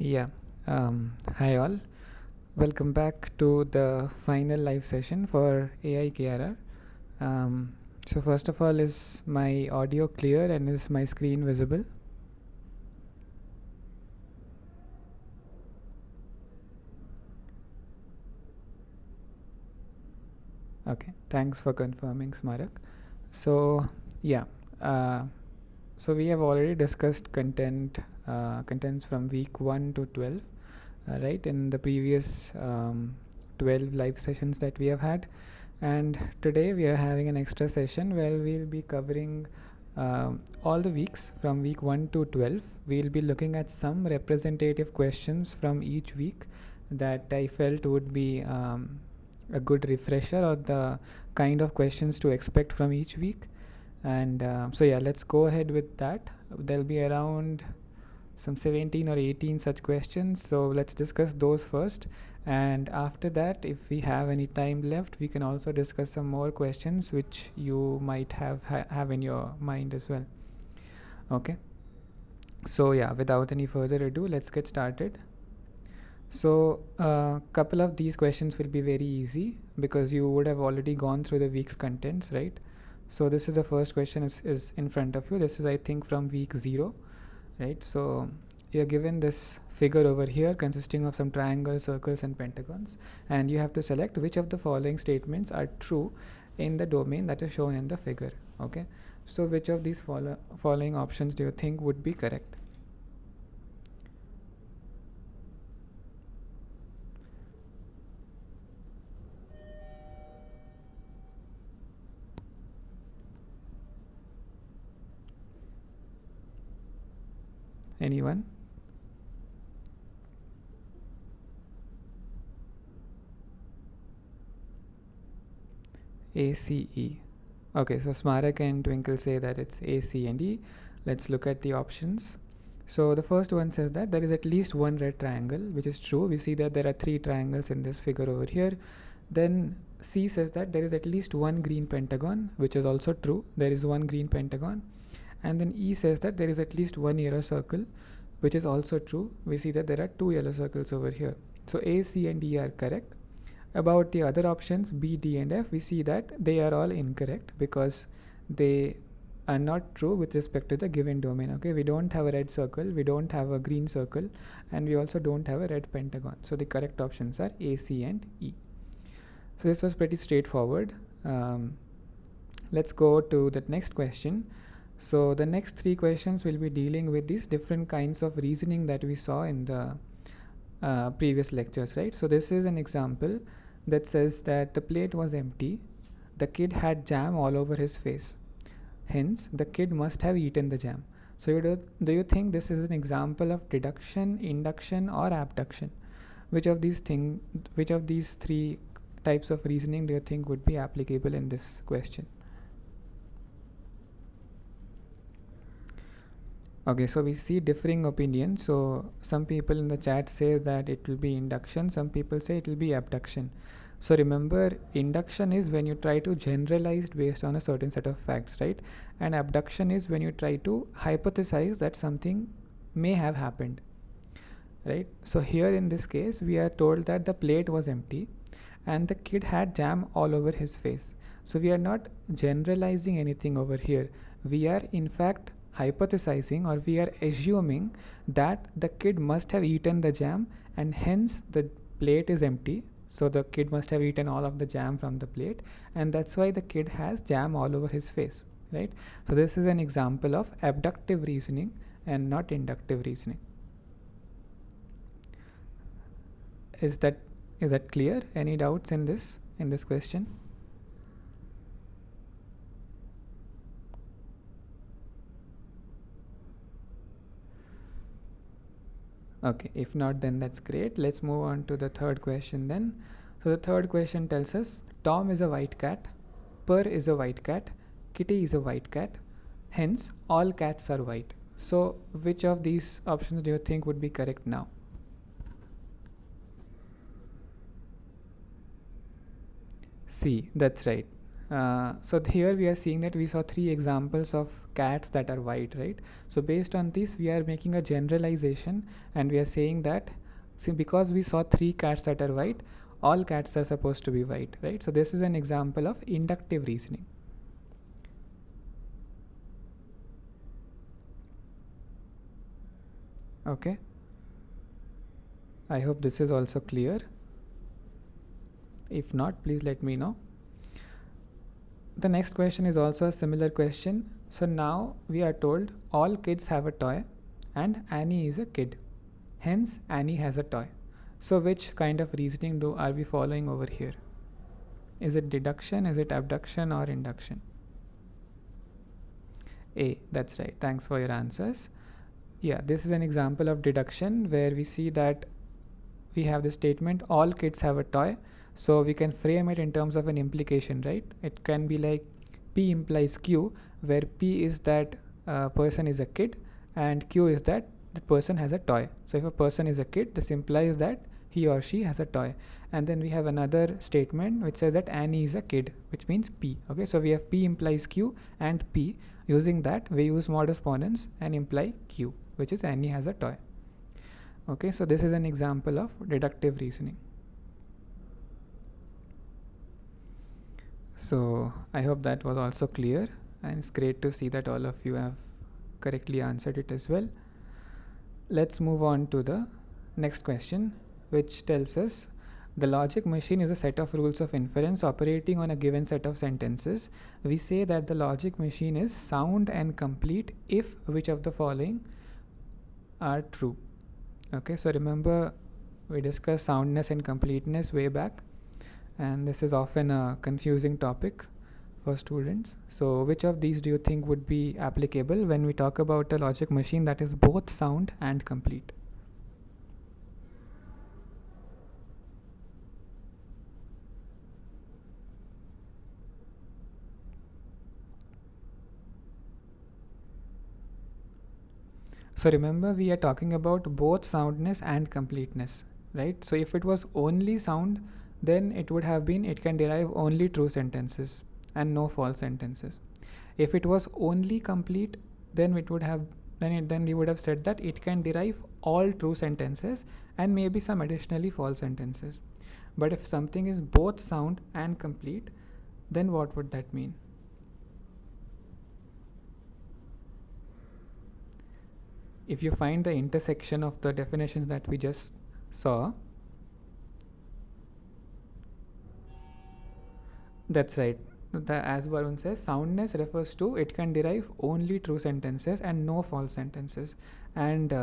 Yeah. Hi all. Welcome back to the final live session for AI KRR. So first of all, is my audio clear and is my screen visible? Okay. Thanks for confirming, Smarak. So yeah. Uh, so we have already discussed contents from week 1 to 12, right? In the previous 12 live sessions that we have had. And today we are having an extra session where we'll be covering all the weeks from week 1 to 12. We'll be looking at some representative questions from each week that I felt would be a good refresher on the kind of questions to expect from each week. And so yeah, let's go ahead with that. There'll be around some 17 or 18 such questions, so let's discuss those first, and after that, if we have any time left, we can also discuss some more questions which you might have in your mind as well. Okay, so yeah, without any further ado, let's get started. So a couple of these questions will be very easy because you would have already gone through the week's contents, right? So this is the first question is in front of you. This is, I think, from week 0, right? So you're given this figure over here consisting of some triangles, circles and pentagons, and you have to select which of the following statements are true in the domain that is shown in the figure. Okay, so which of these following options do you think would be correct? Anyone? ACE. Okay, so Smarak and Twinkle say that it's A, C, and E. Let's look at the options. So the first one says that there is at least one red triangle, which is true. We see that there are 3 triangles in this figure over here. Then C says that there is at least one green pentagon, which is also true. There is one green pentagon. And then E says that there is at least one yellow circle, which is also true. We see that there are 2 yellow circles over here. So A, C, and E are correct. About the other options B, D, and F, we see that they are all incorrect because they are not true with respect to the given domain. Okay, we don't have a red circle, we don't have a green circle, and we also don't have a red pentagon. So the correct options are A, C, and E. So this was pretty straightforward. Let's go to the next question. So the next 3 questions will be dealing with these different kinds of reasoning that we saw in the previous lectures, right? So this is an example that says that the plate was empty, the kid had jam all over his face, hence the kid must have eaten the jam. So do you think this is an example of deduction, induction, or abduction? Which of these 3 types of reasoning do you think would be applicable in this question? Okay, so we see differing opinions. So some people in the chat say that it will be induction, some people say it will be abduction. So remember, induction is when you try to generalize based on a certain set of facts, right? And abduction is when you try to hypothesize that something may have happened, right? So here in this case, we are told that the plate was empty and the kid had jam all over his face. So we are not generalizing anything over here. We are in fact hypothesizing, or we are assuming that the kid must have eaten the jam and hence the plate is empty. So the kid must have eaten all of the jam from the plate, and that's why the kid has jam all over his face, right? So this is an example of abductive reasoning and not inductive reasoning. Is that clear? Any doubts in this question? Okay, if not, then that's great. Let's move on to the third question then. So the third question tells us Tom is a white cat, Purr is a white cat, Kitty is a white cat, hence all cats are white. So which of these options do you think would be correct now? C, that's right. So here we are seeing that we saw 3 examples of cats that are white, right? So based on this we are making a generalization, and we are saying that, see, because we saw 3 cats that are white, all cats are supposed to be white, right? So this is an example of inductive reasoning. Okay, I hope this is also clear. If not, please let me know. The next question is also a similar question. So now we are told all kids have a toy and Annie is a kid. Hence Annie has a toy. So which kind of reasoning are we following over here? Is it deduction, is it abduction, or induction? A, that's right. Thanks for your answers. Yeah, this is an example of deduction where we see that we have the statement all kids have a toy, so we can frame it in terms of an implication, right? It can be like P implies Q, where P is that person is a kid and Q is that the person has a toy. So if a person is a kid, this implies that he or she has a toy. And then we have another statement which says that Annie is a kid, which means P. Okay, so we have P implies Q and P. Using that, we use modus ponens and imply Q, which is Annie has a toy. Okay, so this is an example of deductive reasoning. So I hope that was also clear, and it's great to see that all of you have correctly answered it as well. Let's move on to the next question, which tells us the logic machine is a set of rules of inference operating on a given set of sentences. We say that the logic machine is sound and complete if which of the following are true. Okay, so remember we discussed soundness and completeness way back, and this is often a confusing topic for students. So which of these do you think would be applicable when we talk about a logic machine that is both sound and complete? So remember we are talking about both soundness and completeness, right? So if it was only sound, then it would have been it can derive only true sentences and no false sentences. If it was only complete, then it would have then we would have said that it can derive all true sentences and maybe some additionally false sentences. But if something is both sound and complete, then what would that mean? If you find the intersection of the definitions that we just saw, that's right. As Varun says, soundness refers to it can derive only true sentences and no false sentences, and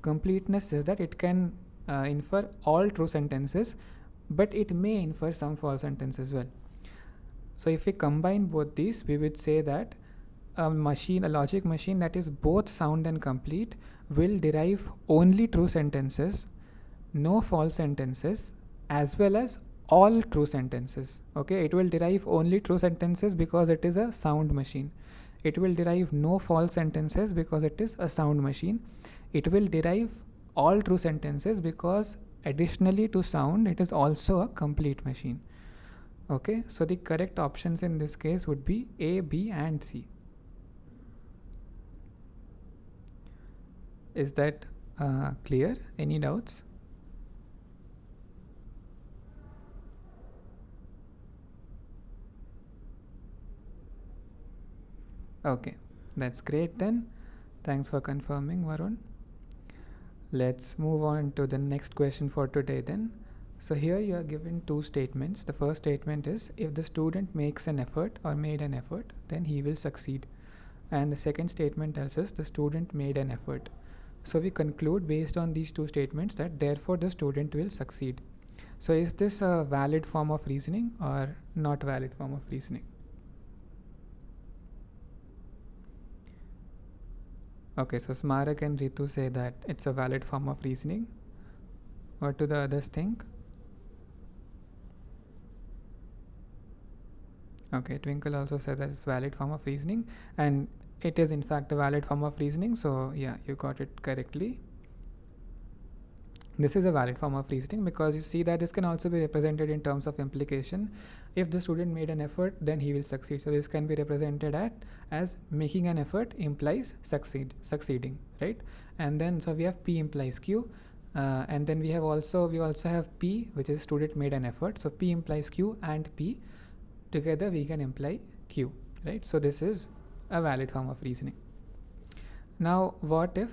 completeness says that it can infer all true sentences, but it may infer some false sentences as well. So if we combine both these, we would say that a logic machine that is both sound and complete will derive only true sentences, no false sentences, as well as all true sentences. Okay, it will derive only true sentences because it is a sound machine. It will derive no false sentences because it is a sound machine. It will derive all true sentences because additionally to sound, it is also a complete machine. Okay, so the correct options in this case would be A, B, and C. Is that clear? Any doubts? Okay, that's great then. Thanks for confirming, Varun. Let's move on to the next question for today then. So here you are given 2 statements. The first statement is if the student makes an effort or made an effort, then he will succeed. And the second statement tells us the student made an effort. So we conclude based on these 2 statements that therefore the student will succeed. So is this a valid form of reasoning or not valid form of reasoning? Okay, so Smarak and Ritu say that it's a valid form of reasoning. What do the others think? Okay, Twinkle also says that it's valid form of reasoning, and it is in fact a valid form of reasoning. So yeah, you got it correctly. This is a valid form of reasoning because you see that this can also be represented in terms of implication. If the student made an effort, then he will succeed. So this can be represented as making an effort implies succeeding, right? And then so we have P implies Q, and then we also have P, which is student made an effort. So P implies Q and P together we can imply Q, right? So this is a valid form of reasoning. Now what if,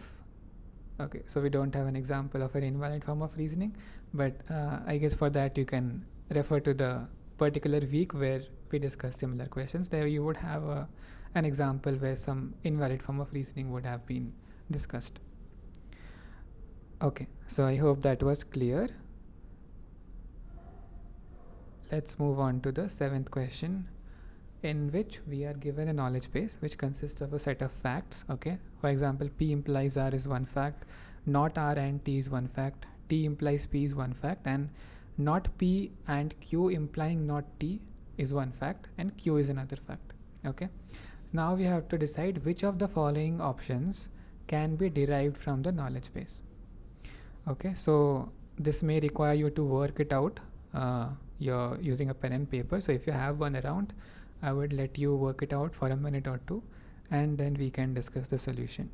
okay, so we don't have an example of an invalid form of reasoning, but I guess for that you can refer to the particular week where we discussed similar questions. There you would have an example where some invalid form of reasoning would have been discussed. Okay, so I hope that was clear. Let's move on to the seventh question, in which we are given a knowledge base which consists of a set of facts. Okay, for example, P implies R is one fact, not R and T is one fact, T implies P is one fact, and not P and Q implying not T is one fact, and Q is another fact. Okay, now we have to decide which of the following options can be derived from the knowledge base. Okay, so this may require you to work it out, you're using a pen and paper. So if you have one around, I would let you work it out for a minute or two, and then we can discuss the solution.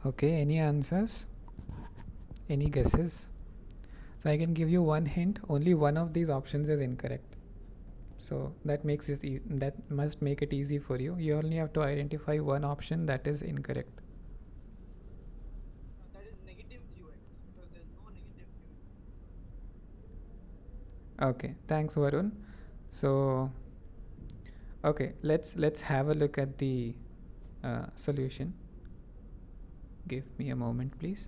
Okay, any answers? Any guesses? So I can give you one hint, only one of these options is incorrect. So that makes it that must make it easy for you. You only have to identify one option that is incorrect. That is negative Q, I guess, because there is no negative Q. Okay, thanks Varun. So okay, let's have a look at the solution. Give me a moment, please.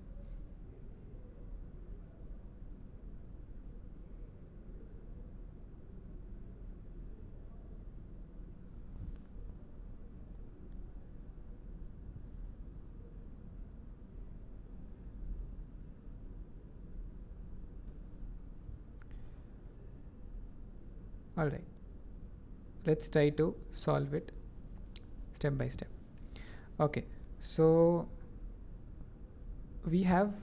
All right, let's try to solve it step by step. Okay, so we have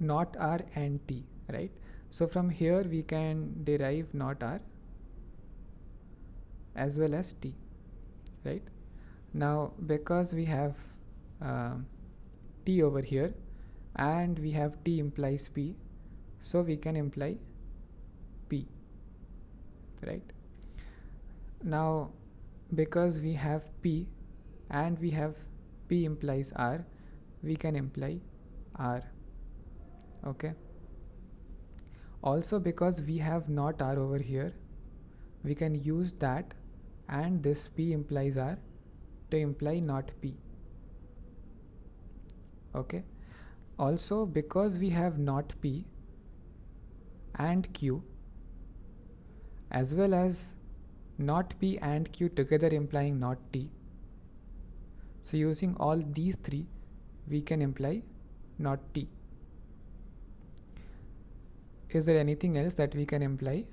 not R and T, right? So from here we can derive not R as well as T, right? Now because we have T over here and we have T implies P, so we can imply P, right? now because we have P and we have P implies R, we can imply R. Okay, also because we have not R over here, we can use that and this P implies R to imply not P. Okay, also because we have not P and Q, as well as not P and Q together implying not T, so using all these three we can imply not T. Is there anything else that we can imply?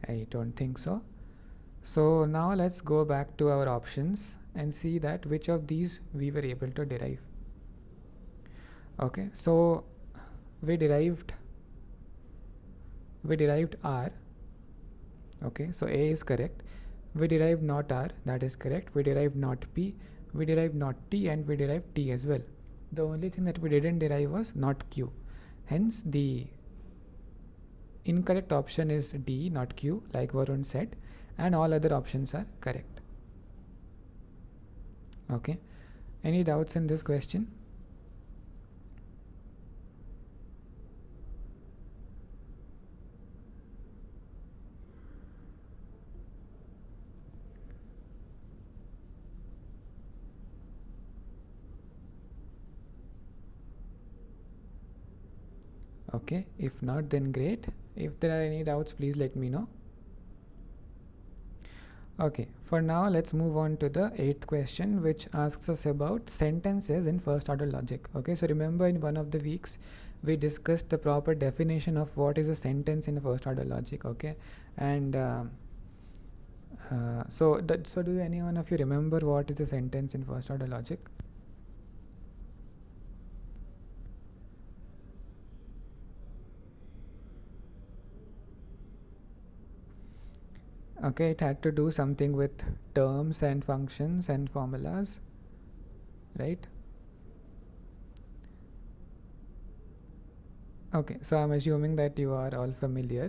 I don't think so. So now let's go back to our options and see that which of these we were able to derive. Okay, so we derived R. Okay, so A is correct. We derived not R, that is correct. We derived not P, we derived not T, and we derived T as well. The only thing that we didn't derive was not Q. Hence the incorrect option is D, not Q, like Varun said, and all other options are correct. Okay, any doubts in this question? Okay, if not, then great. If there are any doubts, please let me know. Okay, for now let's move on to the 8th question, which asks us about sentences in first order logic. Okay, so remember in one of the weeks we discussed the proper definition of what is a sentence in first order logic. Okay, and so do any one of you remember what is a sentence in first order logic? Okay, it had to do something with terms and functions and formulas, right? Okay, so I'm assuming that you are all familiar.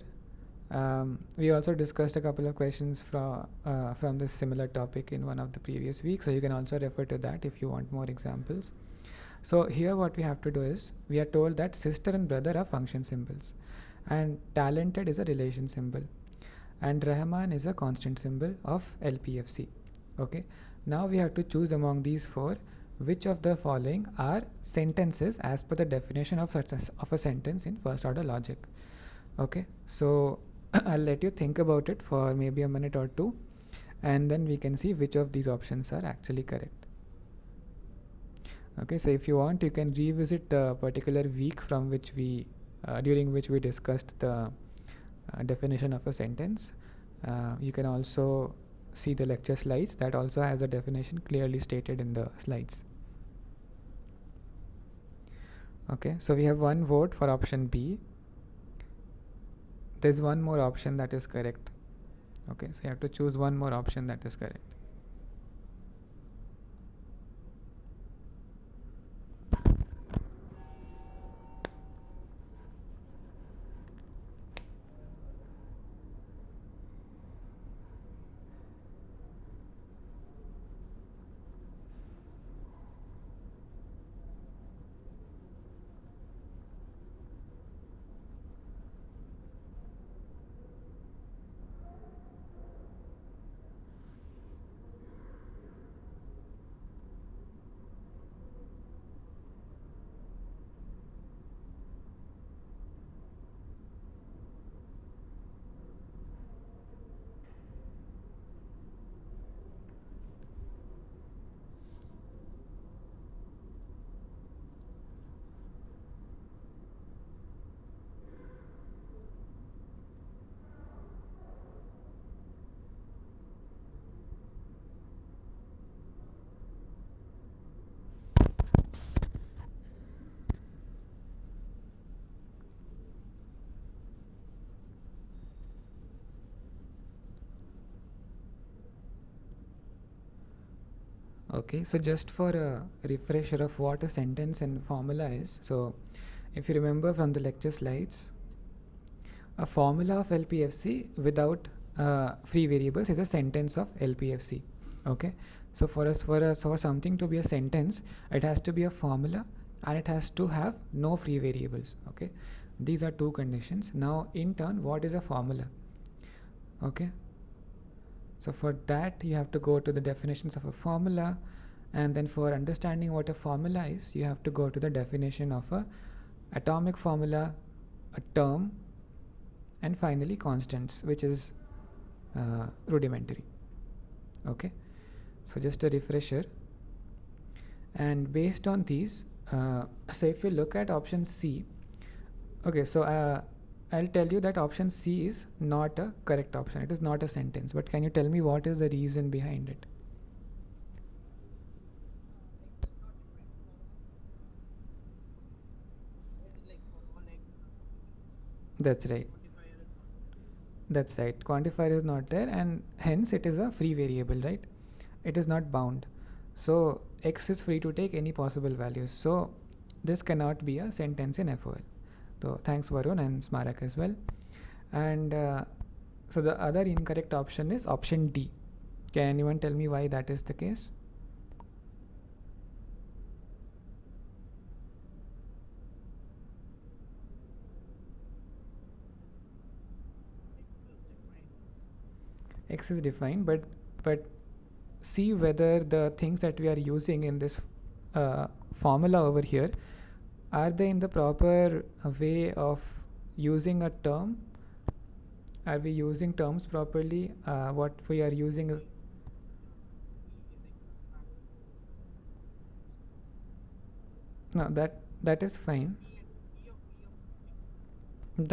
We also discussed a couple of questions from this similar topic in one of the previous weeks, so you can also refer to that if you want more examples. So here what we have to do is, we are told that sister and brother are function symbols, and talented is a relation symbol, and Rahman is a constant symbol of LPFC. Okay, now we have to choose among these four which of the following are sentences as per the definition of of a sentence in first order logic. Okay, so I'll let you think about it for maybe a minute or two, and then we can see which of these options are actually correct. Okay, so if you want, you can revisit the particular week from which we during which we discussed the definition of a sentence. You can also see the lecture slides that also has a definition clearly stated in the slides. Okay, so we have one vote for option B. There's one more option that is correct. Okay, so you have to choose one more option that is correct. Okay, so just for a refresher of what a sentence and formula is, so if you remember from the lecture slides, a formula of LPFC without free variables is a sentence of LPFC. Okay, so for something to be a sentence, it has to be a formula and it has to have no free variables. Okay, these are two conditions. Now, in turn, what is a formula? Okay, so for that you have to go to the definitions of a formula, and then for understanding what a formula is, you have to go to the definition of a atomic formula, a term, and finally constants, which is rudimentary. Okay, so just a refresher. And based on these, so if you look at option C, okay, so I'll tell you that option C is not a correct option. It is not a sentence. But can you tell me what is the reason behind it? X is not defined for. As in like for all x or something. That's right. Quantifier is not there. That's right. Quantifier is not there, and hence it is a free variable, right? It is not bound. So x is free to take any possible values. So this cannot be a sentence in FOL. So thanks Varun and Smarak as well. And so the other incorrect option is option D. Can anyone tell me why that is the case? X X is defined. is defined, but see whether the things that we are using in this formula over here, are they in the proper way of using a term? Are we using terms properly? What we are using is, no, that is fine. E and E of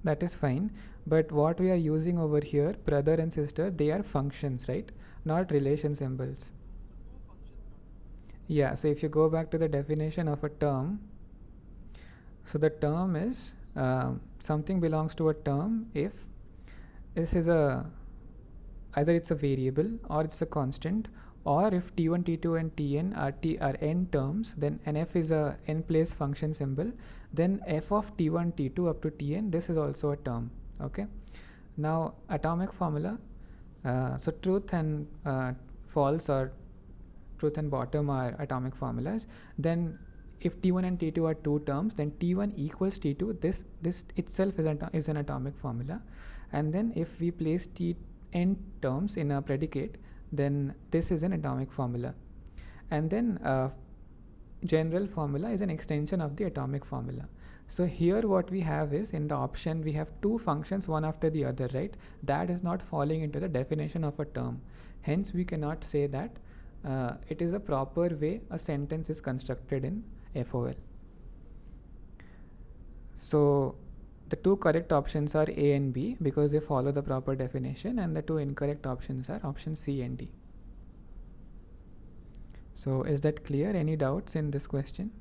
That is fine. But what we are using over here, brother and sister, they are functions, right? Not relation symbols. so two functions not. Yeah, so if you go back to the definition of a term, so the term is something belongs to a term if this is a either it's a variable or it's a constant, or if t1, t2 and tn are n terms, then nf is a n place function symbol, then f of t1, t2 up to tn, this is also a term. Okay, now atomic formula, so truth and false, or truth and bottom are atomic formulas. Then if t1 and t2 are two terms, then t1 equals t2, this itself is an atomic formula. And then if we place n terms in a predicate, then this is an atomic formula. And then general formula is an extension of the atomic formula. So here what we have is, in the option we have two functions one after the other, right? That is not falling into the definition of a term. Hence we cannot say that it is a proper way a sentence is constructed in FOL. So the two correct options are A and B because they follow the proper definition, and the two incorrect options are option C and D. So is that clear? Any doubts in this question?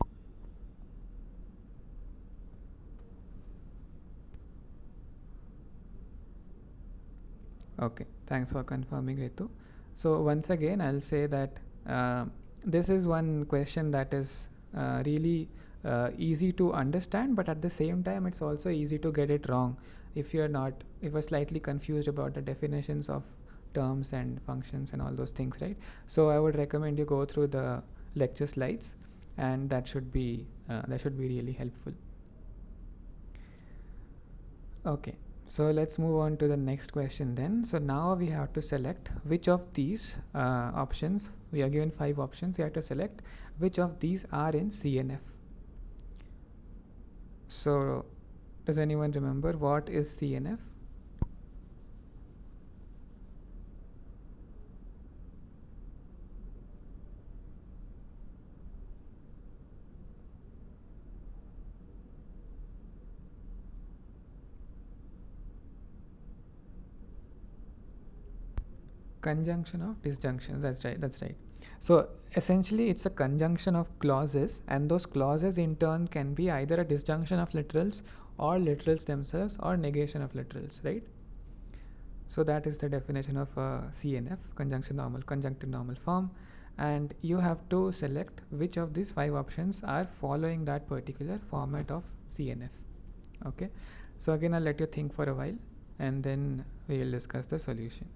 Okay, thanks for confirming, Ritu. So once again, I'll say that this is one question that is really easy to understand, but at the same time, it's also easy to get it wrong if you're slightly confused about the definitions of terms and functions and all those things, right? So I would recommend you go through the lecture slides, and that should be really helpful. Okay, so let's move on to the next question then. So now we have to select which of these options. We are given 5 options. We have to select which of these are in CNF. So does anyone remember what is CNF? Conjunction of disjunction. That's right. So essentially it's a conjunction of clauses, and those clauses in turn can be either a disjunction of literals or literals themselves or negation of literals, right? So that is the definition of CNF, conjunctive normal form. and you have to select which of these 5 options are following that particular format of CNF. Okay, so again I'll let you think for a while and then we will discuss the solution.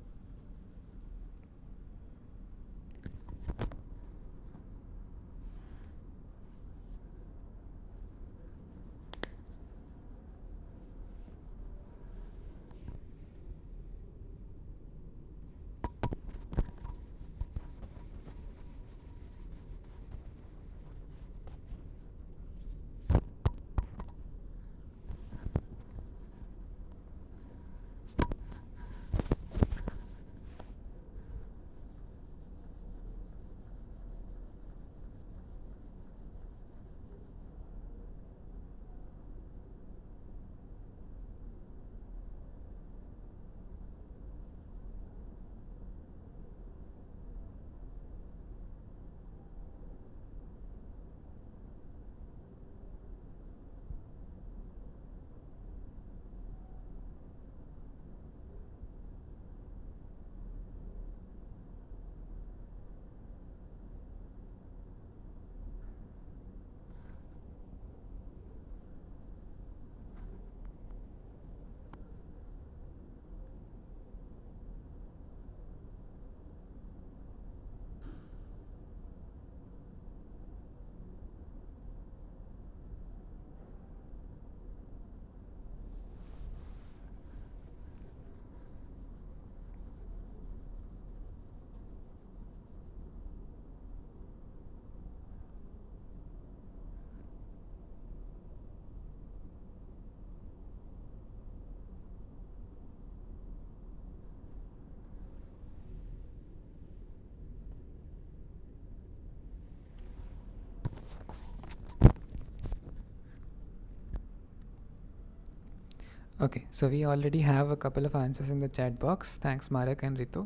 Okay, so we already have a couple of answers in the chat box. Thanks, Marak and Ritu.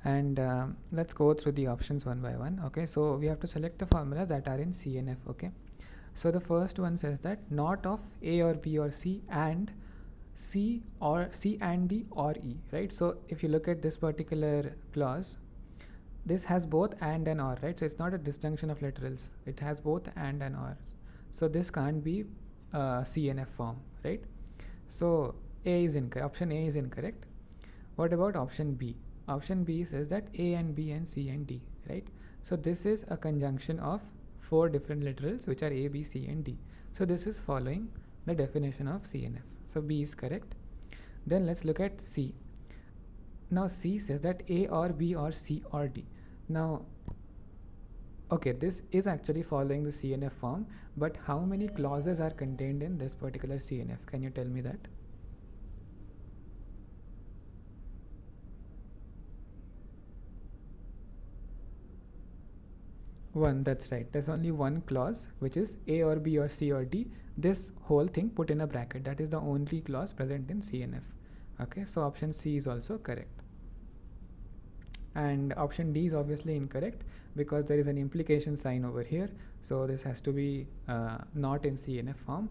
And let's go through the options one by one. Okay, so we have to select the formulas that are in CNF. Okay, so the first one says that not of A or B or C and C or C and D or E, right? So if you look at this particular clause, this has both and or, right? So it's not a disjunction of literals, it has both and or. So this can't be CNF form, right? So A is incorrect. Option A is incorrect. What about option B? Option B says that A and B and C and D, right? So this is a conjunction of 4 different literals which are A, B, C and D. So this is following the definition of CNF. So B is correct. Then let's look at C. Now C says that A or B or C or D. Now, okay, this is actually following the CNF form, but how many clauses are contained in this particular CNF? Can you tell me that? One, that's right. There's only one clause, which is A or B or C or D. This whole thing put in a bracket. That is the only clause present in CNF. Okay, so option C is also correct. And option D is obviously incorrect because there is an implication sign over here. So this has to be not in CNF form.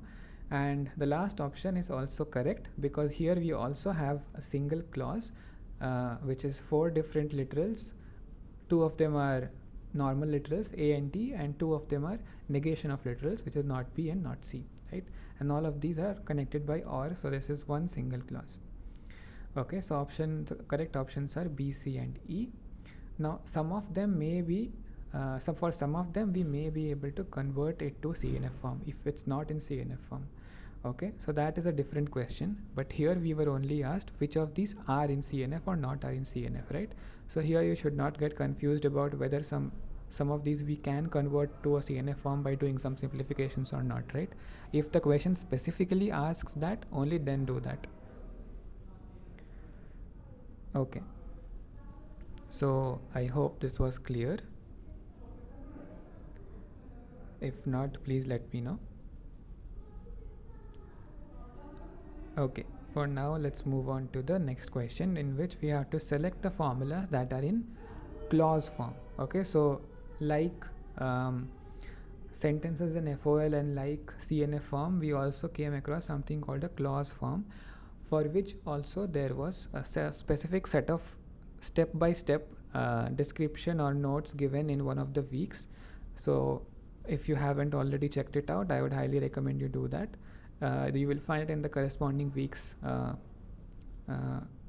And the last option is also correct because here we also have a single clause which is 4 different literals. 2 of them are normal literals A and D, and 2 of them are negation of literals, which is not B and not C, right? And all of these are connected by or, so this is one single clause. Okay, so the correct options are B, C and E. Now some of them may be for some of them we may be able to convert it to CNF form if it's not in CNF form. Okay, so that is a different question, but here we were only asked which of these are in CNF or not are in CNF, right? So here you should not get confused about whether some of these we can convert to a CNF form by doing some simplifications or not, right? If the question specifically asks that, only then do that. Okay, so I hope this was clear. If not, please let me know. Okay, for now let's move on to the next question, in which we have to select the formulas that are in clause form. Okay, so like sentences in FOL and like CNF form, we also came across something called a clause form, for which also there was a specific set of step by step description or notes given in one of the weeks. So if you haven't already checked it out, I would highly recommend you do that. You will find it in the corresponding weeks uh,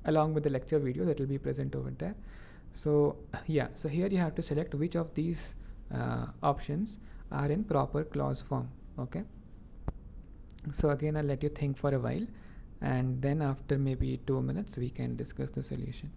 along with the lecture video that will be present over there. So yeah, so here you have to select which of these options are in proper clause form. Okay, so again I'll let you think for a while, and then after maybe 2 minutes we can discuss the solution.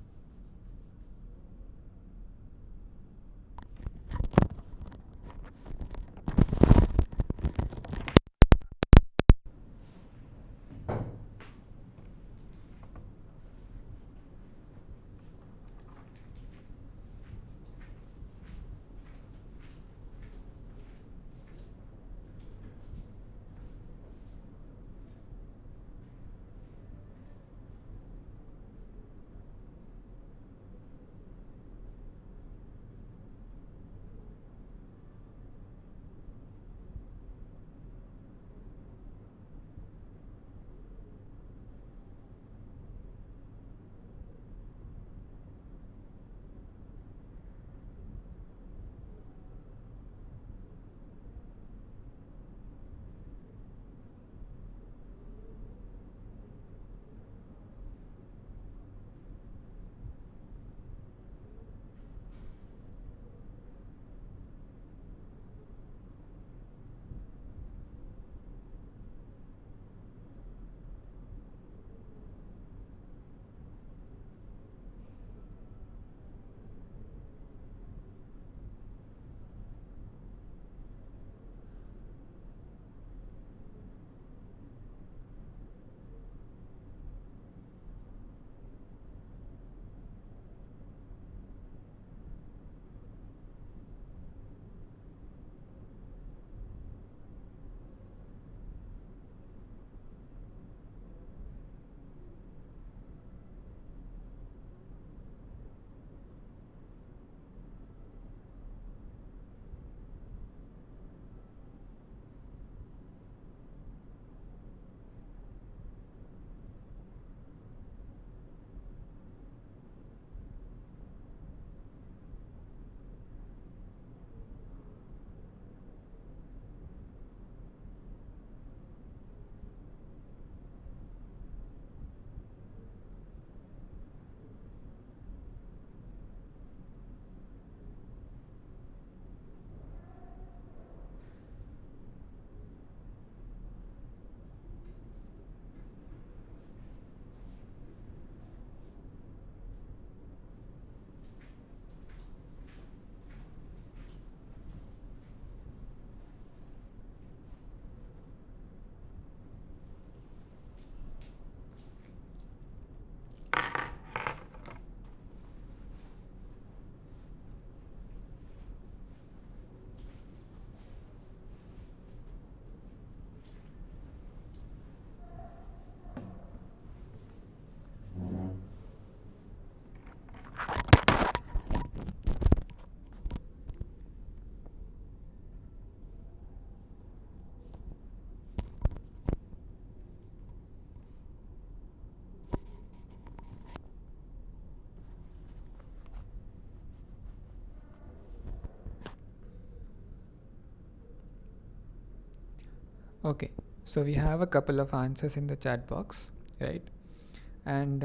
Okay, so we have a couple of answers in the chat box, right? And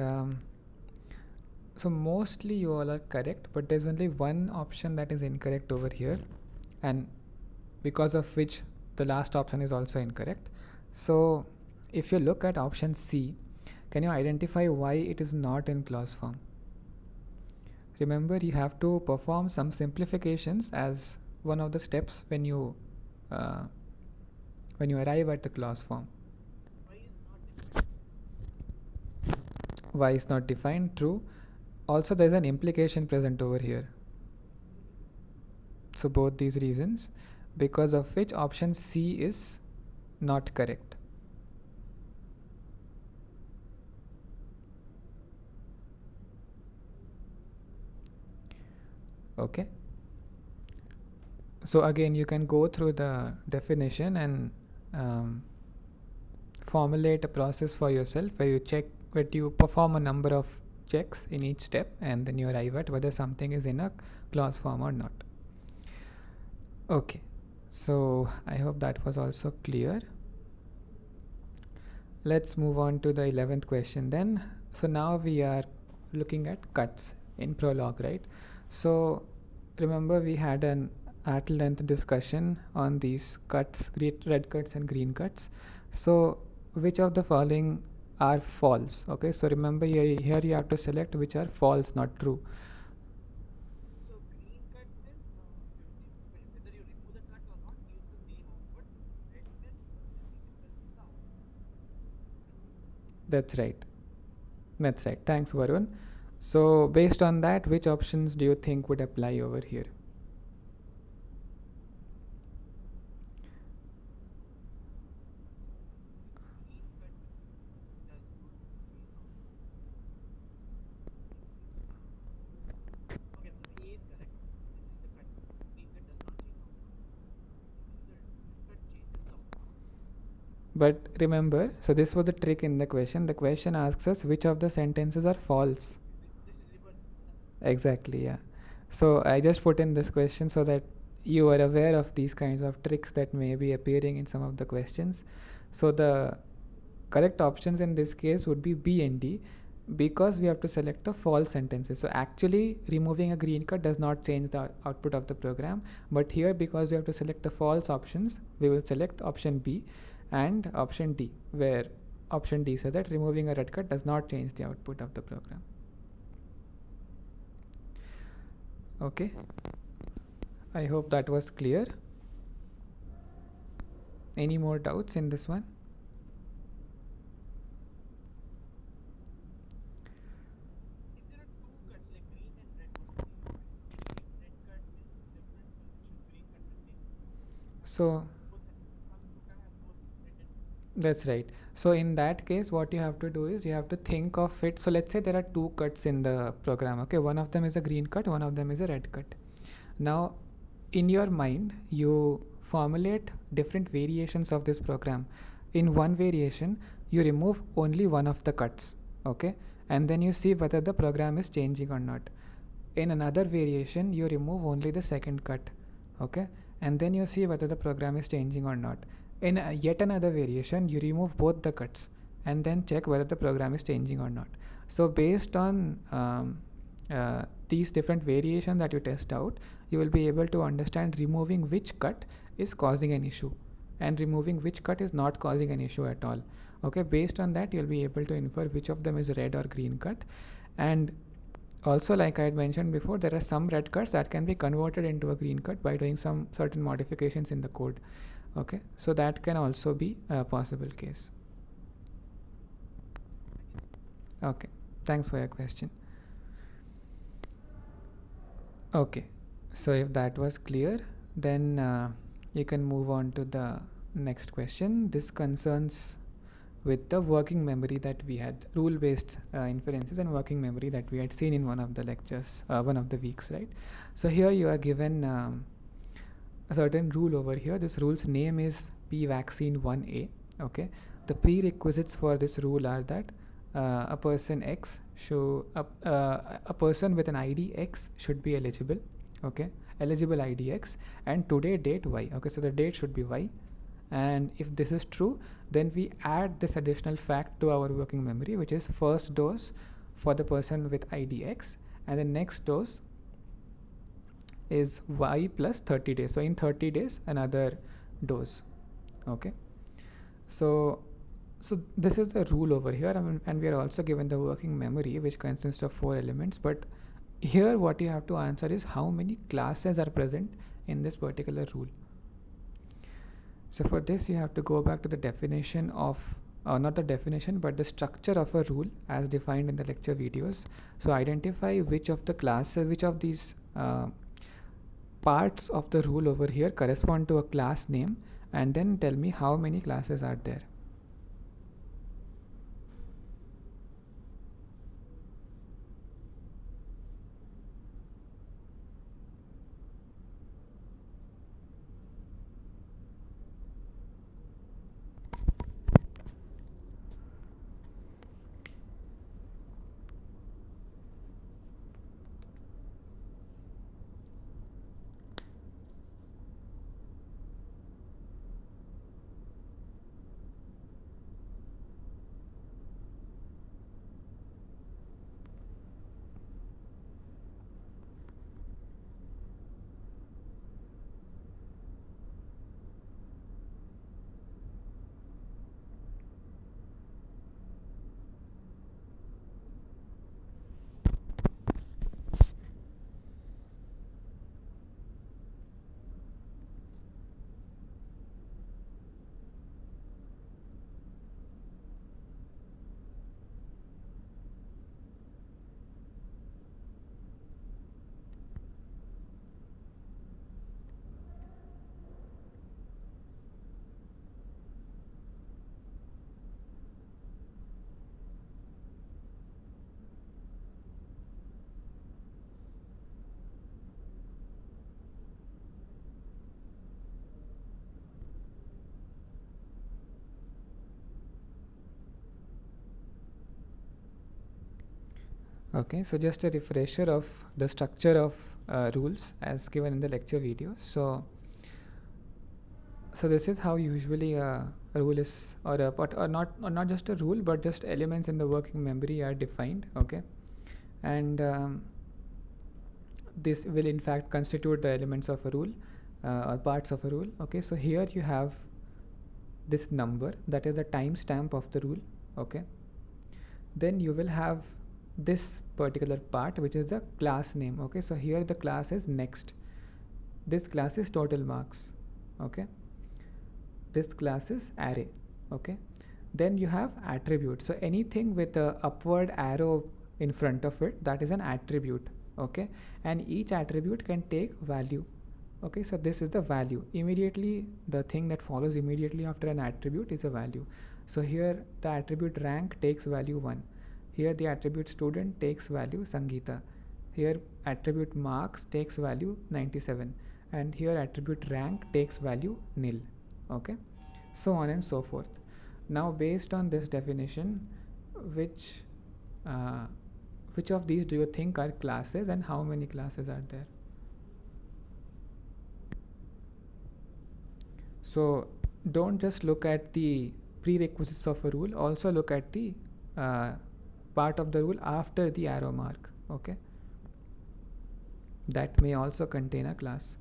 so mostly you all are correct, but there's only one option that is incorrect over here, and because of which the last option is also incorrect. So if you look at option C, can you identify why it is not in clause form? Remember, you have to perform some simplifications as one of the steps uh, when you arrive at the clause form. Why is not defined? Why is not defined? True. Also, there is an implication present over here. So both these reasons, because of which option C is not correct. Okay, so again you can go through the definition and formulate a process for yourself where you perform a number of checks in each step, and then you arrive at whether something is in a clause form or not. Okay, so I hope that was also clear. Let's move on to the 11th question then. So now we are looking at cuts in prologue, right? So remember we had an at length discussion on these cuts, red cuts and green cuts. So which of the following are false? Okay, so remember here you have to select which are false, not true. So green cut means whether you remove the cut or not gives the same output. Red means there will be difference in the output. That's right. That's right. Thanks, Varun. So based on that, which options do you think would apply over here? So green cut does not change output. Okay, so A is correct. Removing the cut, green cut does not change output. Removing the red cut changes the output. But remember, so this was the trick in the question. The question asks us which of the sentences are false. Reverse. Exactly, yeah. So I just put in this question so that you are aware of these kinds of tricks that may be appearing in some of the questions. So the correct options in this case would be B and D, because we have to select the false sentences. So actually removing a green cut does not change the output of the program, but here because we have to select the false options, we will select option B and option D, where option D says that removing a red cut does not change the output of the program. Okay, I hope that was clear. Any more doubts in this one? If there are two cuts like green and red, what do you find? Red cut means different solution, green cut means same solution. So Both some program have both red and blue. that's right. So in that case, what you have to do is you have to think of it. So let's say there are two cuts in the program. Okay, one of them is a green cut, one of them is a red cut. Now, in your mind, you formulate different variations of this program. In one variation, you remove only one of the cuts. Okay, and then you see whether the program is changing or not. In another variation, you remove only the second cut. Okay, and then you see whether the program is changing or not. In yet another variation, you remove both the cuts and then check whether the program is changing or not. So based on these different variations that you test out, you will be able to understand removing which cut is causing an issue and removing which cut is not causing an issue at all. Okay, based on that, you'll be able to infer which of them is red or green cut. And also, like I had mentioned before, there are some red cuts that can be converted into a green cut by doing some certain modifications in the code. Okay, so that can also be a possible case. Okay, thanks for your question. Okay, so if that was clear, then you can move on to the next question. This concerns with the working memory that we had, rule based inferences and working memory that we had seen in one of the lectures, one of the weeks, right? So here you are given a certain rule over here. This rule's name is p vaccine 1a. Okay, the prerequisites for this rule are that a person x should a person with an id x should be eligible. Okay, eligible id x, and today date y. Okay, so the date should be y, and if this is true, then we add this additional fact to our working memory, which is first dose for the person with id x, and the next dose is y plus 30 days. So in 30 days another dose. Okay, so this is the rule over here, and we are also given the working memory, which consists of 4 elements. But here what you have to answer is how many classes are present in this particular rule. So for this you have to go back to the definition of not the definition but the structure of a rule as defined in the lecture videos. So identify which of the classes, which of these parts of the rule over here correspond to a class name, and then tell me how many classes are there. Okay, so just a refresher of the structure of rules as given in the lecture video. So this is how usually a rule is, or not just a rule, but just elements in the working memory are defined. Okay, and this will in fact constitute the elements of a rule, or parts of a rule. Okay, so here you have this number, that is the timestamp of the rule. Okay, then you will have this particular part, which is the class name. Okay, so here the class is next, this class is total marks. Okay, this class is array. Okay, then you have attribute, so anything with a upward arrow in front of it, that is an attribute. Okay, and each attribute can take value. Okay, so this is the value. Immediately the thing that follows immediately after an attribute is a value. So here the attribute rank takes value 1, here the attribute student takes value Sangeeta, here attribute marks takes value 97, and here attribute rank takes value nil. Okay, so on and so forth. Now based on this definition, which uh, which of these do you think are classes, and how many classes are there? So don't just look at the prerequisites of a rule, also look at the uh, part of the rule after the arrow mark. Okay, that may also contain a class.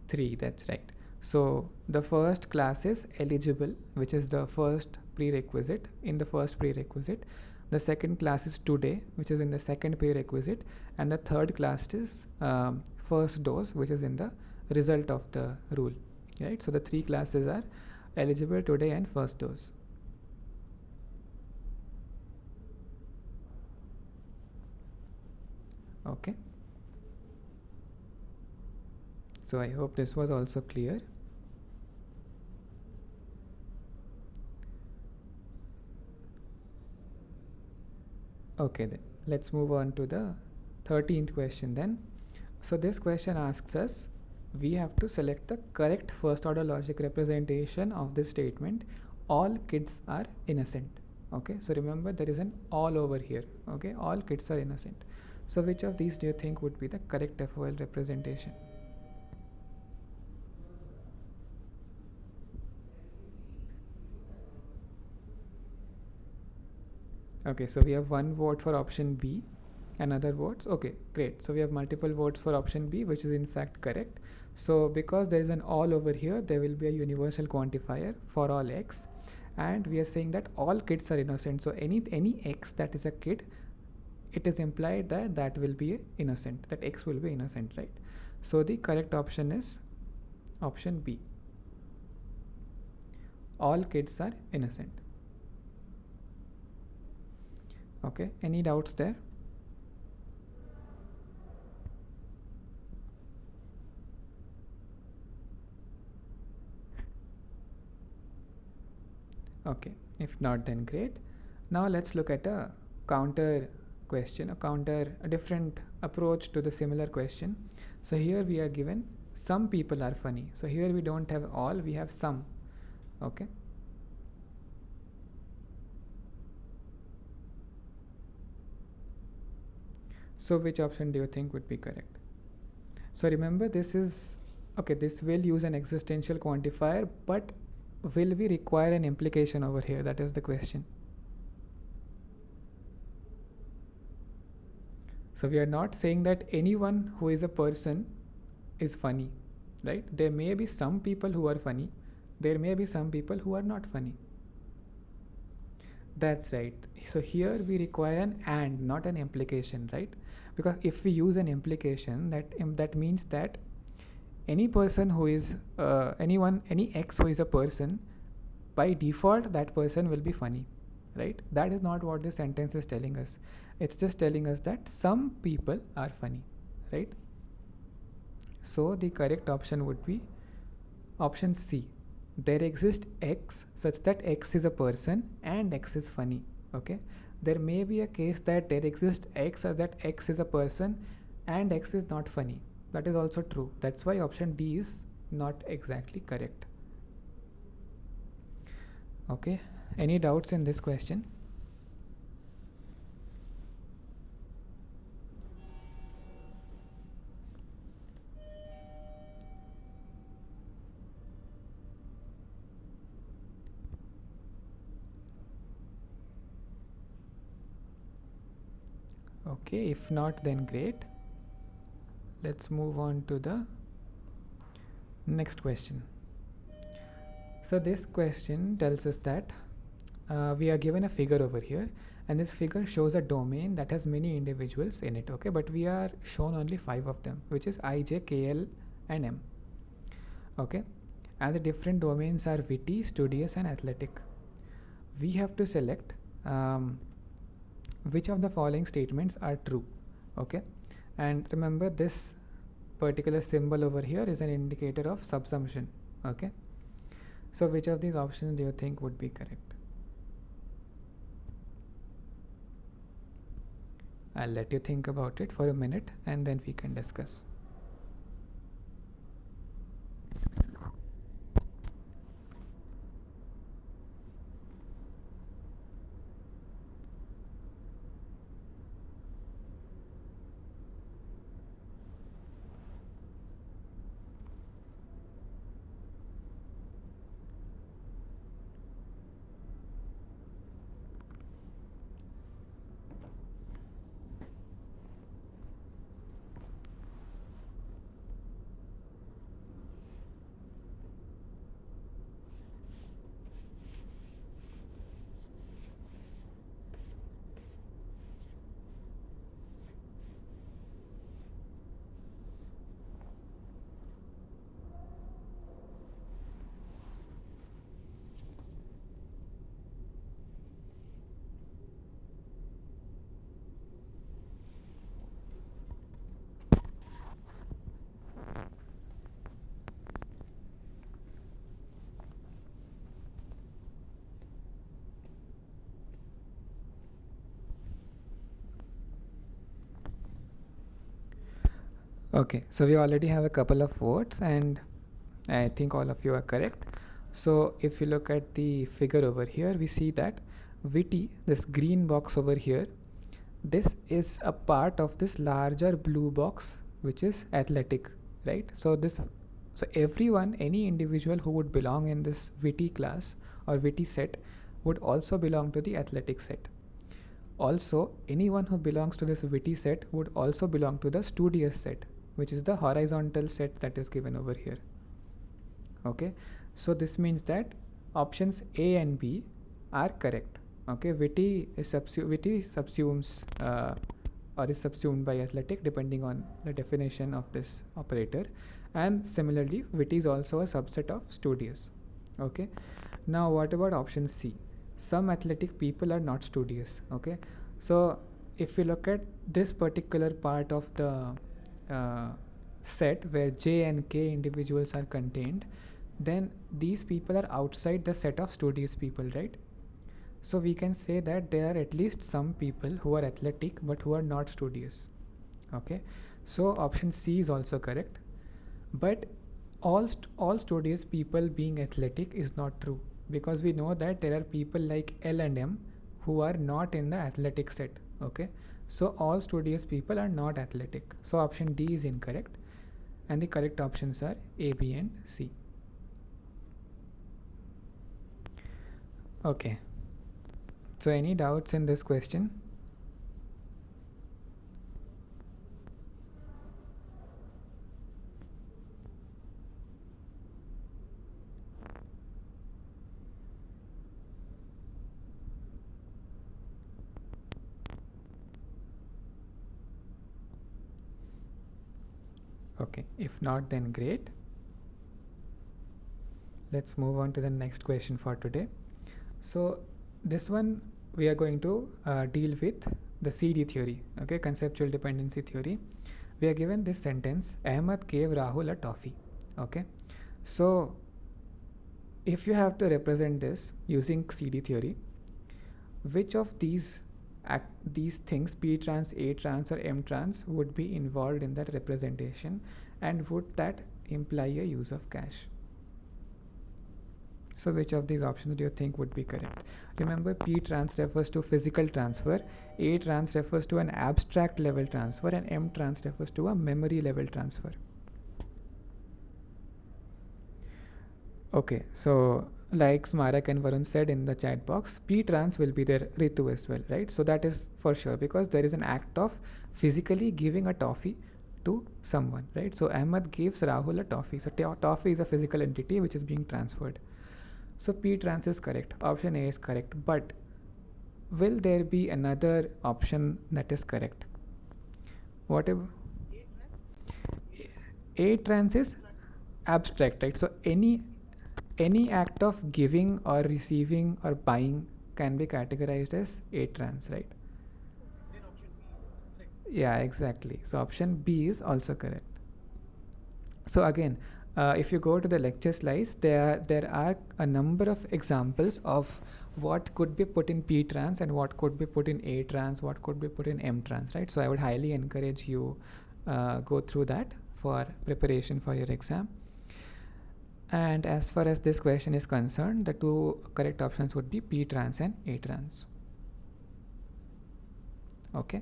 Three, that's right. So the first class is eligible, which is the first prerequisite in the first prerequisite. The second class is today, which is in the second prerequisite, and the third class is first dose, which is in the result of the rule. Right. So the three classes are eligible, today, and first dose. Okay. So I hope this was also clear. Okay, then let's move on to the 13th question then. So this question asks us, we have to select the correct first order logic representation of this statement, all kids are innocent. Okay, so remember there is an all over here. Okay, all kids are innocent. So which of these do you think would be the correct FOL representation? Okay, so we have one vote for option B and other votes. Okay, great. So we have multiple votes for option B, which is in fact correct. So because there is an all over here, there will be a universal quantifier for all x, and we are saying that all kids are innocent. So any x that is a kid, it is implied that that will be innocent, that x will be innocent, right? So the correct option is option B. All kids are innocent. Okay, any doubts there? Okay, if not, then great. Now let's look at a counter question, a different approach to the similar question. So here we are given some people are funny. So here we don't have all, we have some. Okay. So which option do you think would be correct? So remember, this is okay, this will use an existential quantifier, but will we require an implication over here? That is the question. So we are not saying that anyone who is a person is funny, right? There may be some people who are funny, there may be some people who are not funny. That's right. So here we require an and, not an implication, right? Because if we use an implication, that means that any person who is any x who is a person, by default that person will be funny, right? That is not what this sentence is telling us. It's just telling us that some people are funny, right? So the correct option would be option C. there exists X such that X is a person and X is funny. Okay, there may be a case that there exists X such that X is a person and X is not funny. That is also true. That's why option D is not exactly correct. Okay, any doubts in this question? Okay, if not, then great. Let's move on to the next question. So this question tells us that we are given a figure over here, and this figure shows a domain that has many individuals in it. Okay, but we are shown only 5 of them, which is I, J, K, L and M. Okay, and the different domains are witty, studious and athletic. We have to select which of the following statements are true. Okay, and remember, this particular symbol over here is an indicator of subsumption. Okay, so which of these options do you think would be correct? I'll let you think about it for a minute and then we can discuss. Okay, so we already have a couple of votes and I think all of you are correct. So if you look at the figure over here, we see that witty, this green box over here, this is a part of this larger blue box which is athletic, right? So everyone, any individual who would belong in this witty class or witty set would also belong to the athletic set. Also, anyone who belongs to this witty set would also belong to the studious set, which is the horizontal set that is given over here. Okay, so this means that options A and B are correct. Okay, witty subsumes or is subsumed by athletic depending on the definition of this operator, and similarly witty is also a subset of studious. Okay, now what about option C? Some athletic people are not studious. Okay, so if we look at this particular part of the set where J and K individuals are contained, then these people are outside the set of studious people, right? So we can say that there are at least some people who are athletic but who are not studious. Okay, so option C is also correct, but all studious people being athletic is not true, because we know that there are people like L and M who are not in the athletic set. Okay, so all studious people are not athletic, so option D is incorrect and the correct options are A, B and C. Okay, so any doubts in this question? Okay, if not, then great. Let's move on to the next question for today. So this one we are going to deal with the CD theory, okay, conceptual dependency theory. We are given this sentence: Ahmed gave Rahul a toffee. Okay, so if you have to represent this using CD theory, which of these things, P trans, A trans, or M trans, would be involved in that representation, and would that imply a use of cache? So which of these options do you think would be correct? Remember, P trans refers to physical transfer, A trans refers to an abstract level transfer, and M trans refers to a memory level transfer. Okay, so like Smarak and Varun said in the chat box, P trans will be there, Ritu as well, right? So that is for sure, because there is an act of physically giving a toffee to someone, right? So Ahmed gives Rahul a toffee. So toffee is a physical entity which is being transferred. So P trans is correct. Option A is correct. But will there be another option that is correct? Whatever. A trans? A trans? A trans is Abstract. abstract, right? So any act of giving or receiving or buying can be categorized as A trans, right? Then option B is also correct. Yeah, exactly. So option B is also correct. So again, if you go to the lecture slides, there are a number of examples of what could be put in P trans and what could be put in A trans, what could be put in M trans, right? So I would highly encourage you go through that for preparation for your exam. And as far as this question is concerned, the two correct options would be P trans and A trans. Okay.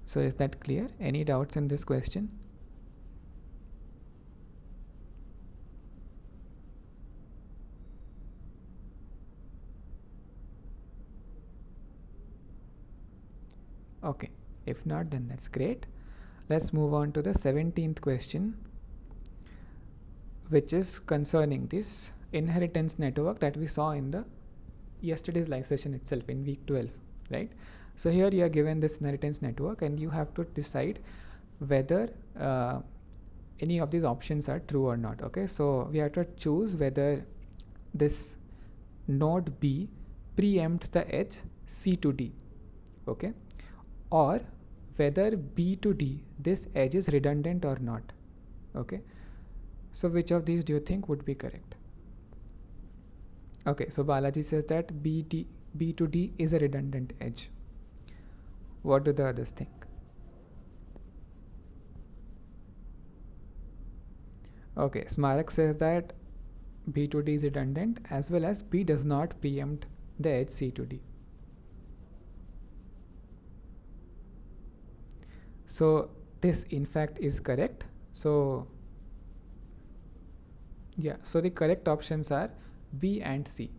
So is that clear? Any doubts in this question? Okay. If not, then that's great. Let's move on to the 17th question, which is concerning this inheritance network that we saw in the yesterday's live session itself in week 12, right? So here you are given this inheritance network and you have to decide whether any of these options are true or not. Okay, so we have to choose whether this node B preempts the edge C to D, okay, or whether B to D, this edge is redundant or not. Okay, so which of these do you think would be correct? Okay, so Balaji says that B to D is a redundant edge. What do the others think? Okay, Smarak says that B to D is redundant, as well as B does not preempt the edge C to D. So this in fact is correct. So yeah, so the correct options are B and C.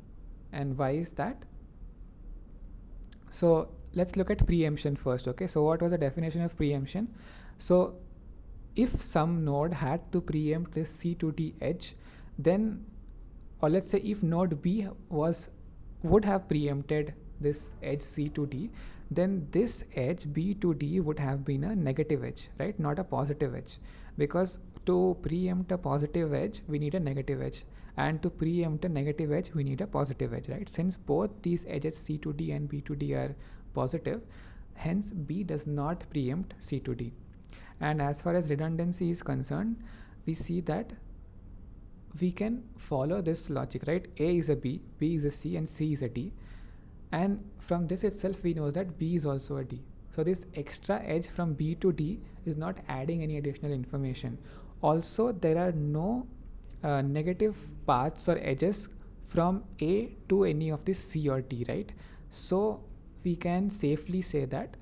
And why is that? So let's look at preemption first. Okay, so what was the definition of preemption? So if some node had to preempt this C to D edge, then, or let's say if node B would have preempted this edge C to D, then this edge B to D would have been a negative edge, right? Not a positive edge, because to preempt a positive edge we need a negative edge, and to preempt a negative edge we need a positive edge, right? Since both these edges C to D and B to D are positive, hence B does not preempt C to D. And as far as redundancy is concerned, we see that we can follow this logic, right? A is a B, B is a C, and C is a D. And from this itself, we know that B is also a D. So this extra edge from B to D is not adding any additional information. Also, there are no negative paths or edges from A to any of this C or D, right? So we can safely say that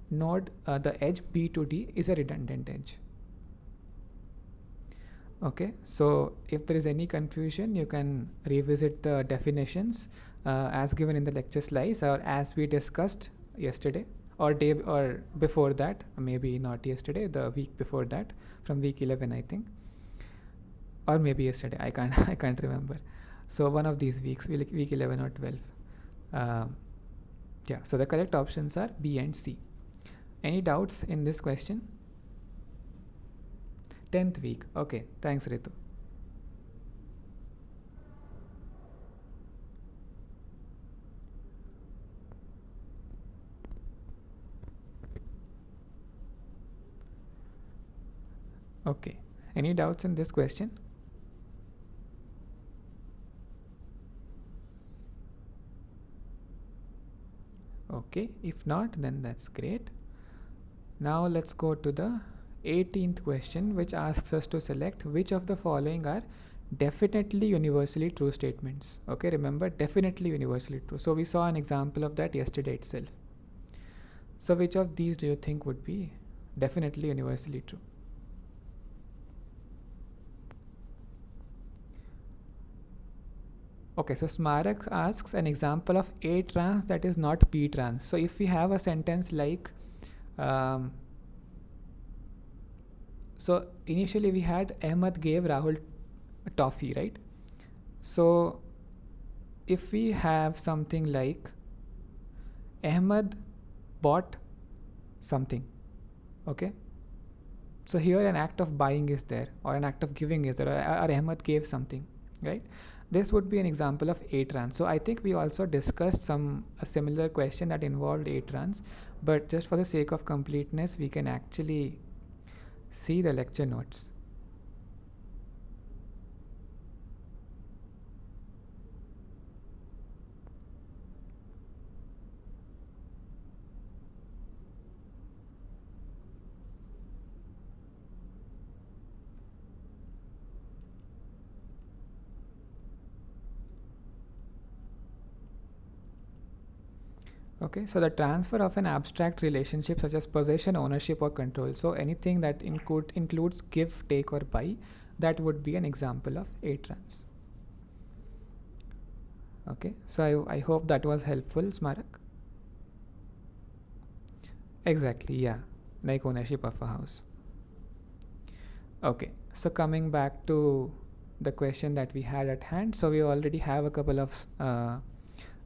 the edge B to D is a redundant edge. Okay, so if there is any confusion, you can revisit the definitions as given in the lecture slides, or as we discussed yesterday or day or before that, maybe not yesterday, the week before that, from week 11 I think, or maybe yesterday, I can't I can't remember. So one of these weeks, week 11 or 12. Yeah, so the correct options are B and C. Any doubts in this question? 10th week. Okay, thanks Ritu. Okay, any doubts in this question? Okay, if not, then that's great. Now let's go to the 18th question, which asks us to select which of the following are definitely universally true statements. Okay, remember, definitely universally true. So we saw an example of that yesterday itself. So which of these do you think would be definitely universally true? Okay, so Smarak asks an example of A trans that is not P trans. So if we have a sentence like, um, so initially we had Ahmed gave Rahul a toffee, right? So if we have something like Ahmed bought something, okay? So here an act of buying is there, or an act of giving is there, or Ahmed gave something, right? This would be an example of A trans. So I think we also discussed a similar question that involved A trans, but just for the sake of completeness, we can actually see the lecture notes. Okay, so the transfer of an abstract relationship such as possession, ownership, or control. So anything that includes give, take, or buy, that would be an example of A trans. Okay, so I hope that was helpful, Smarak. Exactly, yeah, like ownership of a house. Okay, so coming back to the question that we had at hand, so we already have a couple of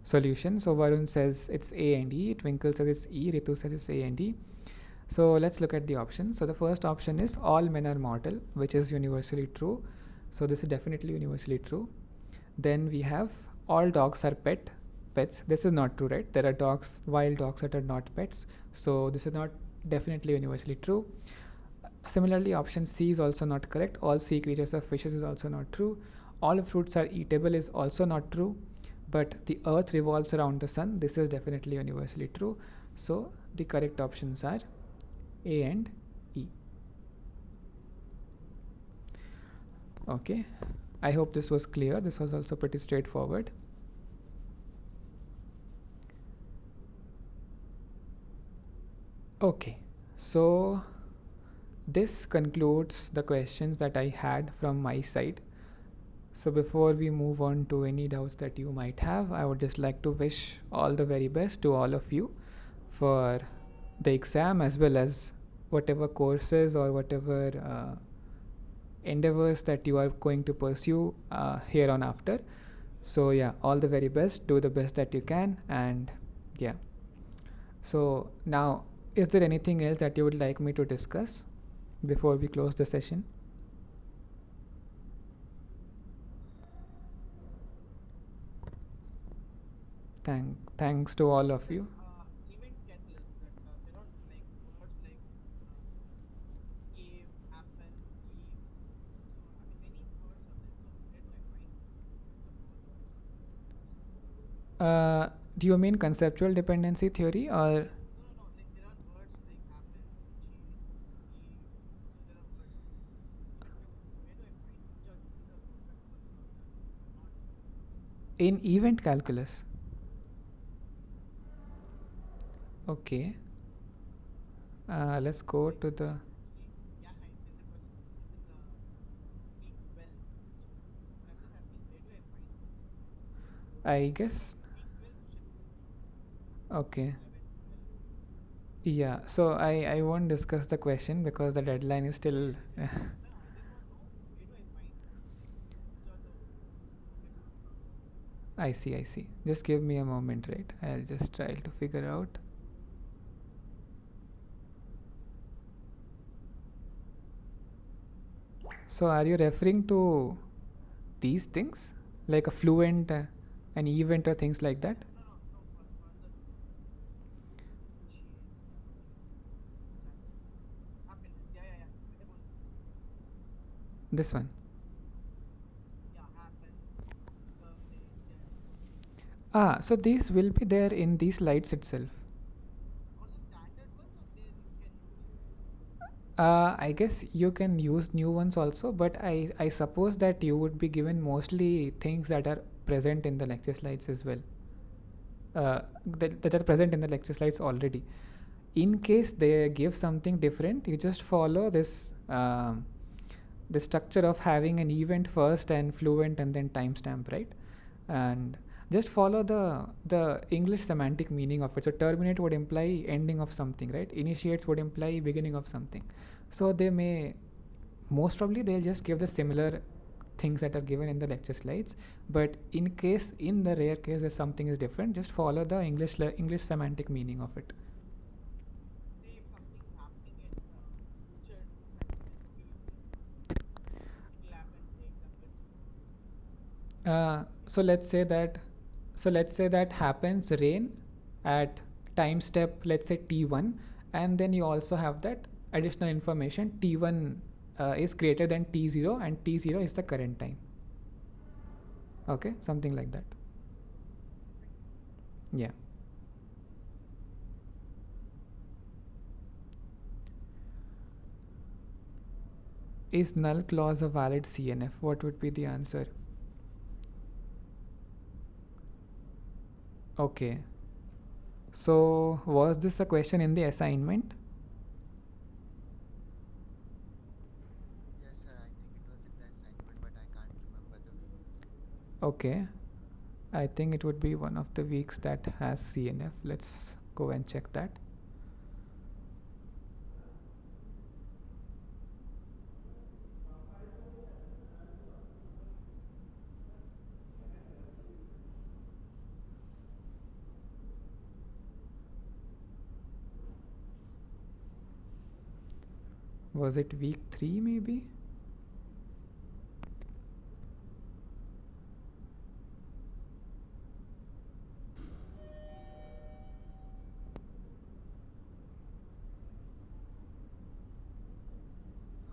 solutions. So Varun says it's A and E, Twinkle says it's E, Ritu says it's A and E. So let's look at the options. So the first option is all men are mortal, which is universally true. So this is definitely universally true. Then we have all dogs are pets. This is not true, right? There are wild dogs that are not pets. So this is not definitely universally true. Similarly, option C is also not correct. All sea creatures are fishes is also not true. All fruits are eatable is also not true. But the earth revolves around the sun. This is definitely universally true. So the correct options are A and E. Okay. I hope this was clear. This was also pretty straightforward. Okay. So this concludes the questions that I had from my side. So before we move on to any doubts that you might have, I would just like to wish all the very best to all of you for the exam, as well as whatever courses or whatever endeavors that you are going to pursue here on after. So yeah, all the very best. Do the best that you can, and yeah. So now, is there anything else that you would like me to discuss before we close the session? Thanks to all of Said you. event catalyst that there are like words like gave, happens, give. So I mean many words are there. So where do I find this list of all words? Do you mean conceptual dependency theory or? No. Like there are words like happens, cheats, give. So there are words. Event catalyst. So where do I find which is the perfect ones or which is not perfect ones? In event calculus? Okay. Let's go Like to the. actually, yeah, it's in the question. It's in the week 12 actually. But I'm just asking where do I find this list? I guess. Week 12 question book. Week Okay. 11, 12. Yeah. So I won't discuss the question because the deadline is Yeah, still. no, I just want to know where do I find this? Like, which are the most perfect ones out there? I see. I see. Just give me a moment, right? I'll just try to figure out. So are you referring to these things, like a fluent, Yes, yes. an event, or things like that? No. For the cheats, something else. Happiness. Yeah. I'm on that. This one. Yeah, happens, birthdays. Yeah, those things. So these will be there in these slides itself. Or the standard ones, or there you can use new ones? I guess you can use new ones also, but I suppose that you would be given mostly things that are present in the lecture slides as well. That are present in the lecture slides already. In case they give something different, you just follow the structure of having an event first and fluent and then timestamp, right? And just follow the English semantic meaning of it. So terminate would imply ending of something, right? Initiates would imply beginning of something. So they may, most probably they'll just give the similar things that are given in the lecture slides, but in case, in the rare case that something is different, just follow the English semantic meaning of it. Say if something is happening in future time, then what do you say? It will happen, say example tomorrow. uh, so let's say that happens rain at time step, let's say t1, and then you also have that additional information t1 is greater than t0 and t0 is the current time. Okay, something like that. Thank you. Yeah. Is null clause a valid CNF? What would be the answer? Okay. So, was this a question in the assignment? Yes, sir, I think it was in the assignment, but I can't remember the week. Okay. I think it would be one of the weeks that has CNF. Let's go and check that. Was it week 3 maybe?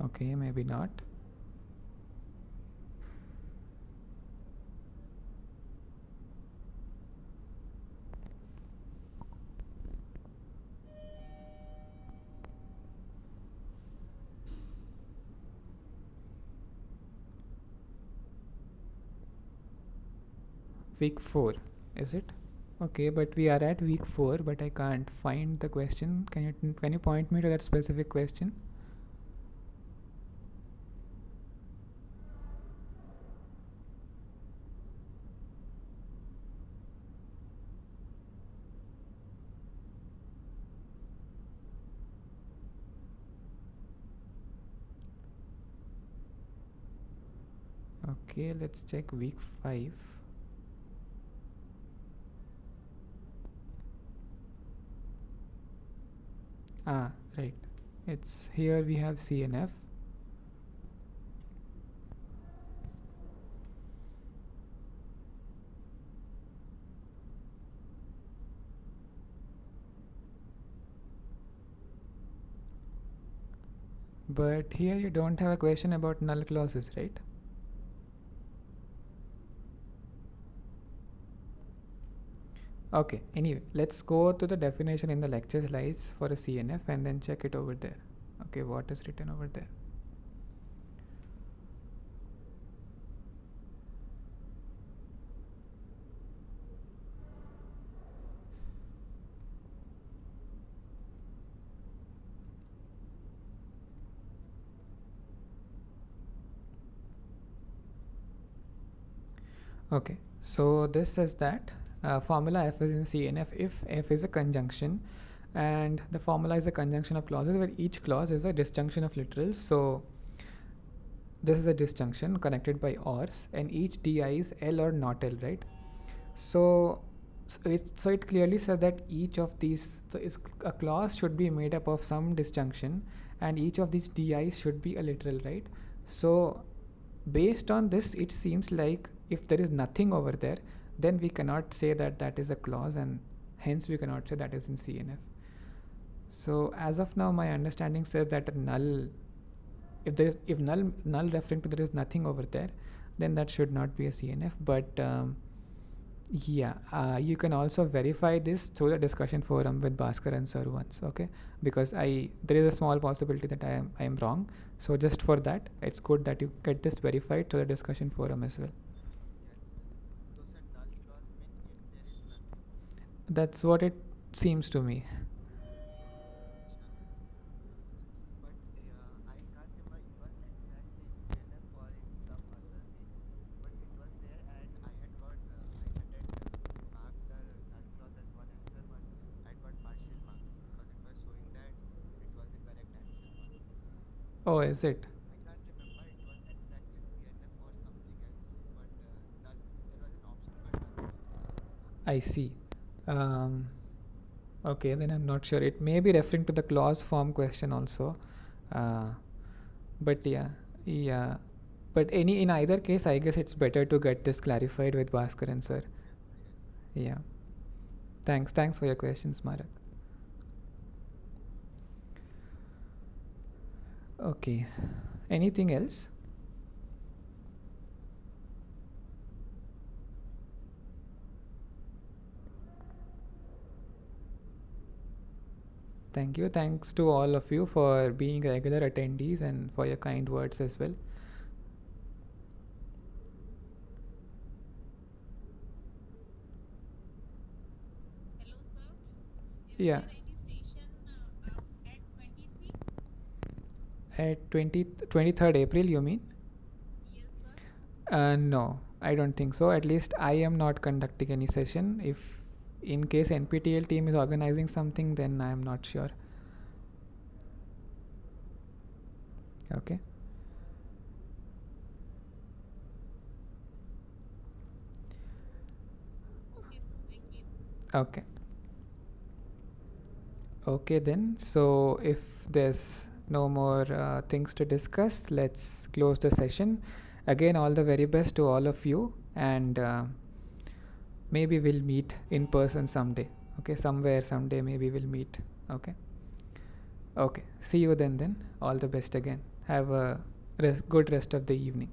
Okay, maybe not. Week 4, is it? Okay, but we are at week 4, but I can't find the question. Can you point me to that specific question? Okay, let's check week 5. Right. It's here we have CNF. But here you don't have a question about null clauses, right? Okay, anyway, let's go to the definition in the lecture slides for a CNF and then check it over there. Okay, what is written over there? Okay, so this says that formula F is in CNF if F is a conjunction, and the formula is a conjunction of clauses where each clause is a disjunction of literals. So this is a disjunction connected by ORs, and each DI is L or not L, right? So, so it clearly says that each of these, a clause should be made up of some disjunction, and each of these DIs should be a literal, right? So, based on this, it seems like if there is nothing over there, then we cannot say that that is a clause, and hence we cannot say that is in CNF. So, as of now, my understanding says that a null, if null referring to there is nothing over there, then that should not be a CNF. But Yeah, you can also verify this through the discussion forum with Bhaskar and Sir once, okay? Because there is a small possibility that I am wrong. So just for that, it's good that you get this verified through the discussion forum as well. Yes, sir. So, sir, null clause mean if there is nothing. That's what it seems to me. Yes, sir. But I can't remember it was exactly in CNF or in some other way, but it was there, and I had that marked the null clause as one answer, but I had got partial marks because it was showing that it was a correct answer one. Oh, is it? I can't remember it was exactly CNF or something else, but null. There was an option called null clause. I see. Um, okay, then I'm not sure. It may be referring to the clause form question also. Uh, but yeah, yeah. But in either case, I guess it's better to get this clarified with Bhaskar and Sir. Yes, sir. Yeah. Thanks for your questions, Marak. Okay. Anything else? Thank you. Thanks to all of you for being regular attendees and for your kind words as well. Hello, sir. Is Yeah. there any session at 23? At 23rd April, you mean? Yes, sir. No, I don't think so. At least I am not conducting any session. If in case NPTEL team is organizing something, then I am not sure. Okay. Okay, sir. Thank you. Okay. Okay then. So if there's no more things to discuss, let's close the session. Again, all the very best to all of you, and maybe we'll meet in person someday. Okay, somewhere someday maybe we'll meet. Okay. Okay. See you then. Then all the best again. Have a good rest of the evening.